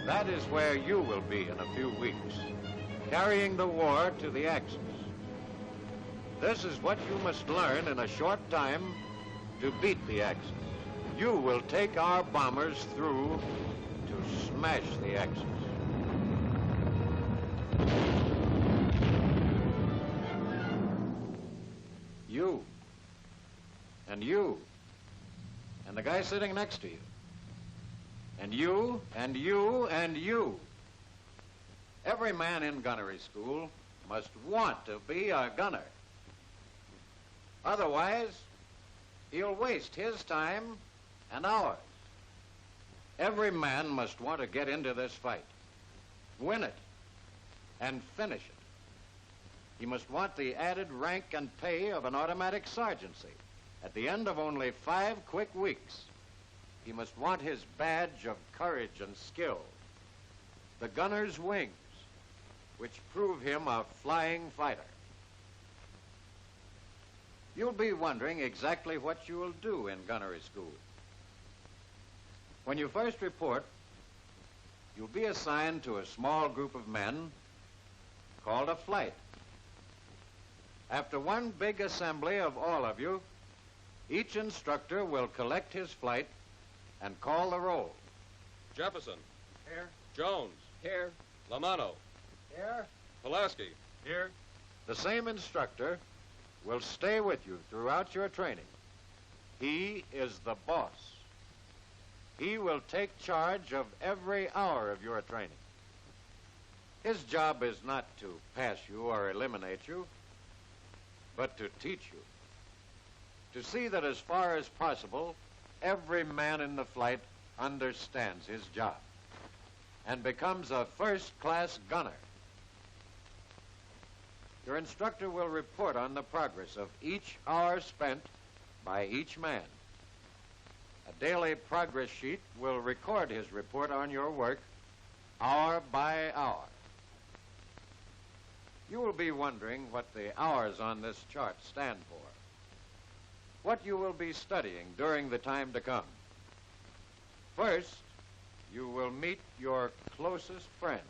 That is where you will be in a few weeks, carrying the war to the Axis. This is what you must learn in a short time to beat the Axis. You will take our bombers through to smash the Axis. You, and the guy sitting next to you, and you, and you, and you. Every man in gunnery school must want to be a gunner. Otherwise, he'll waste his time and ours. Every man must want to get into this fight, win it, and finish it. He must want the added rank and pay of an automatic sergeancy at the end of only 5 quick weeks. He must want his badge of courage and skill, the gunner's wings, which prove him a flying fighter. You'll be wondering exactly what you will do in gunnery school. When you first report, you'll be assigned to a small group of men called a flight. After one big assembly of all of you, each instructor will collect his flight and call the roll. Jefferson. Here. Jones. Here. Lamano. Here. Pulaski. Here. The same instructor will stay with you throughout your training. He is the boss. He will take charge of every hour of your training. His job is not to pass you or eliminate you, but to teach you. To see that as far as possible, every man in the flight understands his job and becomes a first-class gunner. Your instructor will report on the progress of each hour spent by each man. A daily progress sheet will record his report on your work hour by hour. You will be wondering what the hours on this chart stand for, what you will be studying during the time to come. First, you will meet your closest friends,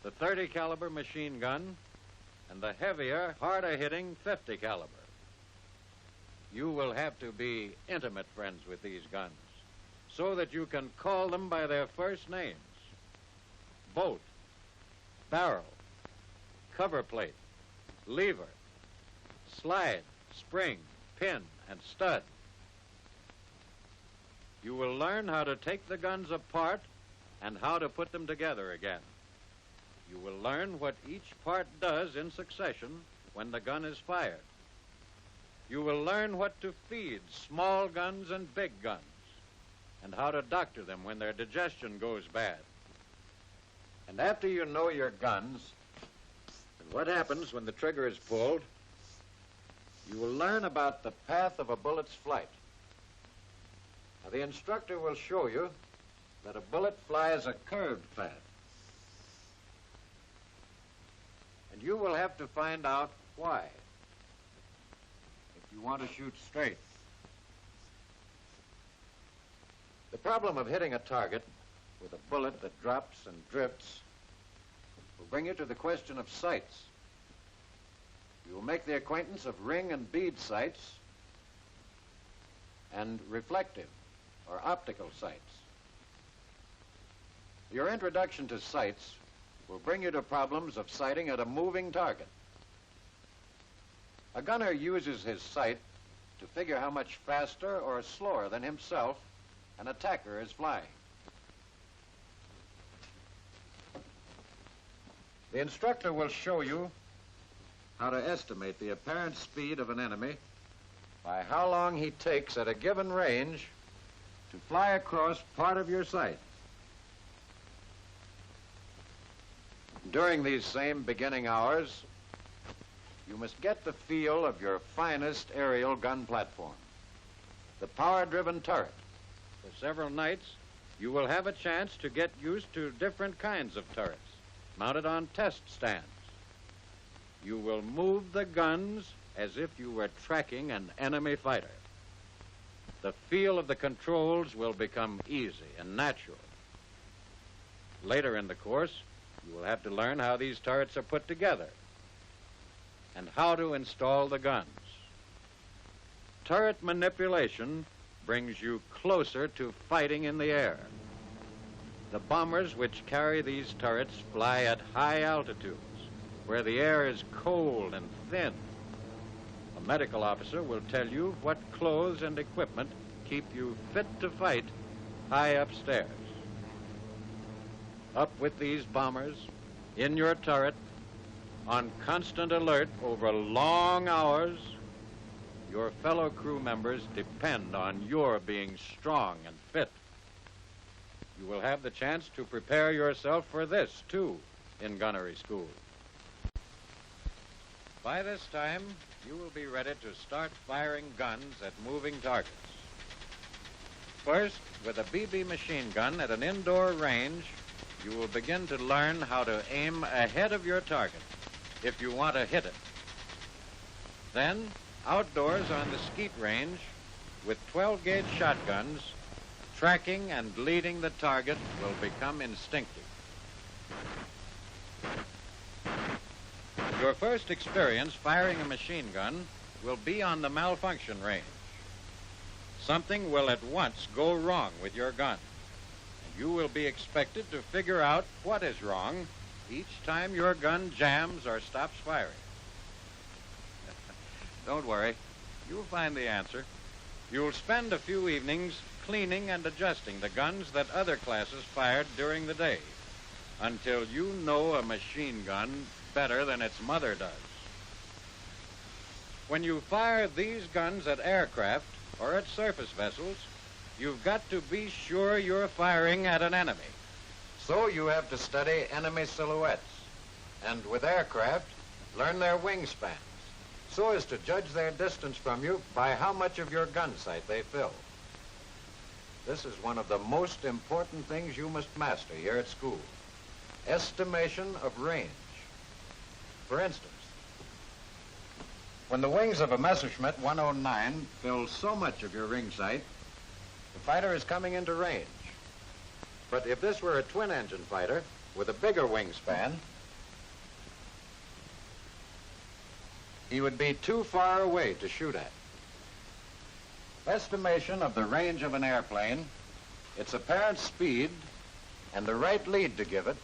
the 30 caliber machine gun and the heavier, harder-hitting 50 caliber. You will have to be intimate friends with these guns so that you can call them by their first names: bolt, barrel, cover plate, lever, slide, spring, pin, and stud. You will learn how to take the guns apart and how to put them together again. You will learn what each part does in succession when the gun is fired. You will learn what to feed small guns and big guns, and how to doctor them when their digestion goes bad. And after you know your guns and what happens when the trigger is pulled, you will learn about the path of a bullet's flight. Now, the instructor will show you that a bullet flies a curved path. And you will have to find out why, if you want to shoot straight. The problem of hitting a target with a bullet that drops and drifts will bring you to the question of sights. You will make the acquaintance of ring and bead sights and reflective or optical sights. Your introduction to sights will bring you to problems of sighting at a moving target. A gunner uses his sight to figure how much faster or slower than himself an attacker is flying. The instructor will show you how to estimate the apparent speed of an enemy by how long he takes at a given range to fly across part of your sight. During these same beginning hours, you must get the feel of your finest aerial gun platform, the power-driven turret. For several nights, you will have a chance to get used to different kinds of turrets mounted on test stands. You will move the guns as if you were tracking an enemy fighter. The feel of the controls will become easy and natural. Later in the course, you will have to learn how these turrets are put together and how to install the guns. Turret manipulation brings you closer to fighting in the air. The bombers which carry these turrets fly at high altitudes, where the air is cold and thin. A medical officer will tell you what clothes and equipment keep you fit to fight high upstairs. Up with these bombers, in your turret, on constant alert over long hours, your fellow crew members depend on your being strong and fit. You will have the chance to prepare yourself for this, too, in gunnery school. By this time, you will be ready to start firing guns at moving targets. First, with a BB machine gun at an indoor range, you will begin to learn how to aim ahead of your target if you want to hit it. Then, outdoors on the skeet range, with 12-gauge shotguns, tracking and leading the target will become instinctive. Your first experience firing a machine gun will be on the malfunction range. Something will at once go wrong with your gun, and you will be expected to figure out what is wrong each time your gun jams or stops firing. Don't worry, you'll find the answer. You'll spend a few evenings cleaning and adjusting the guns that other classes fired during the day until you know a machine gun better than its mother does. When you fire these guns at aircraft or at surface vessels, you've got to be sure you're firing at an enemy. So you have to study enemy silhouettes, and with aircraft, learn their wingspans, so as to judge their distance from you by how much of your gun sight they fill. This is one of the most important things you must master here at school: estimation of range. For instance, when the wings of a Messerschmitt 109 fill so much of your ring sight, the fighter is coming into range. But if this were a twin-engine fighter with a bigger wingspan, he would be too far away to shoot at. Estimation of the range of an airplane, its apparent speed, and the right lead to give it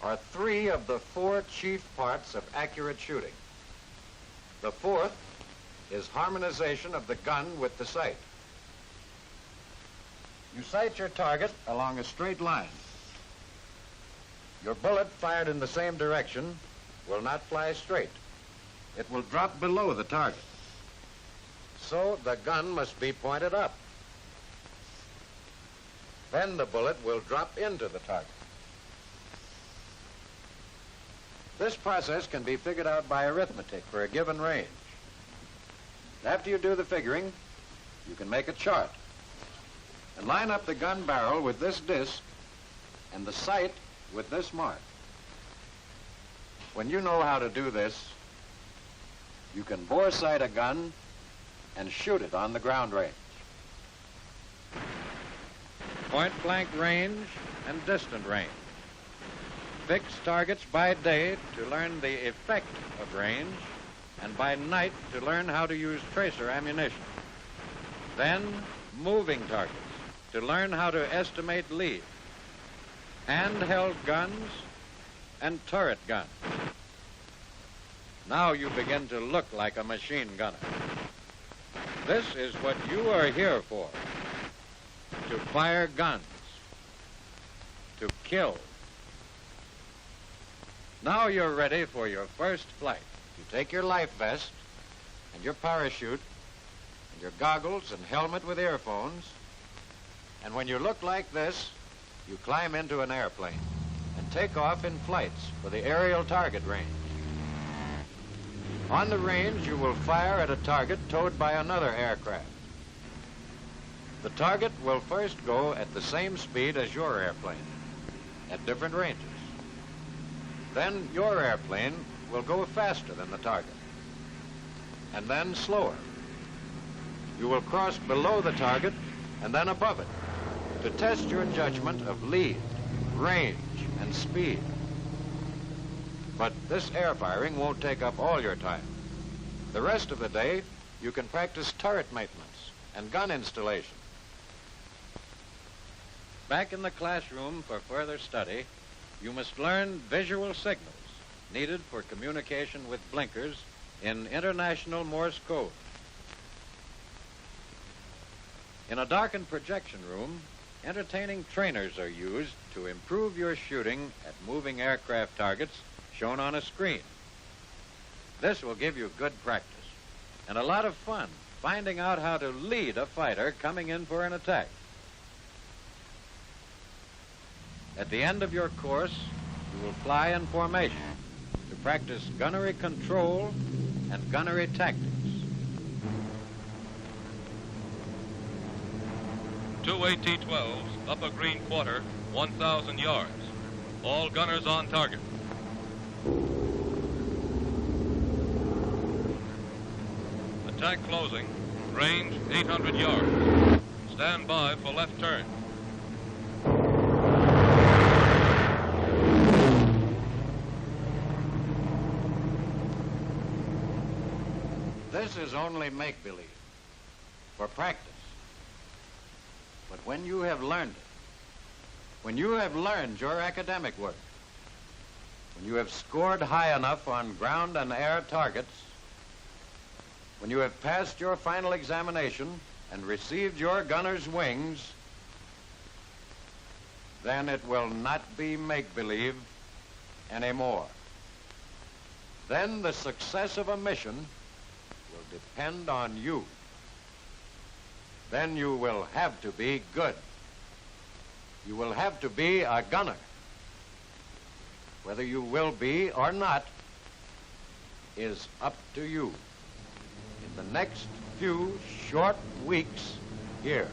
are three of the four chief parts of accurate shooting. The fourth is harmonization of the gun with the sight. You sight your target along a straight line. Your bullet fired in the same direction will not fly straight. It will drop below the target. So the gun must be pointed up. Then the bullet will drop into the target. This process can be figured out by arithmetic for a given range. After you do the figuring, you can make a chart and line up the gun barrel with this disc and the sight with this mark. When you know how to do this, you can bore sight a gun and shoot it on the ground range. Point-blank range and distant range. Fix targets by day to learn the effect of range, and by night to learn how to use tracer ammunition. Then, moving targets to learn how to estimate lead. Handheld guns and turret guns. Now you begin to look like a machine gunner. This is what you are here for: to fire guns, to kill. Now you're ready for your first flight. You take your life vest and your parachute and your goggles and helmet with earphones, and when you look like this, you climb into an airplane and take off in flights for the aerial target range. On the range, you will fire at a target towed by another aircraft. The target will first go at the same speed as your airplane, at different ranges. Then your airplane will go faster than the target, and then slower. You will cross below the target and then above it to test your judgment of lead, range, and speed. But this air firing won't take up all your time. The rest of the day, you can practice turret maintenance and gun installation. Back in the classroom for further study, you must learn visual signals needed for communication with blinkers in international Morse code. In a darkened projection room, entertaining trainers are used to improve your shooting at moving aircraft targets shown on a screen. This will give you good practice and a lot of fun finding out how to lead a fighter coming in for an attack. At the end of your course, you will fly in formation to practice gunnery control and gunnery tactics. 2 AT-12s, upper green quarter, 1,000 yards. All gunners on target. Attack closing, range 800 yards. Stand by for left turn. This is only make-believe, for practice. But when you have learned it, when you have learned your academic work, when you have scored high enough on ground and air targets, when you have passed your final examination and received your gunner's wings, then it will not be make-believe anymore. Then the success of a mission will depend on you. Then you will have to be good. You will have to be a gunner. Whether you will be or not is up to you in the next few short weeks here.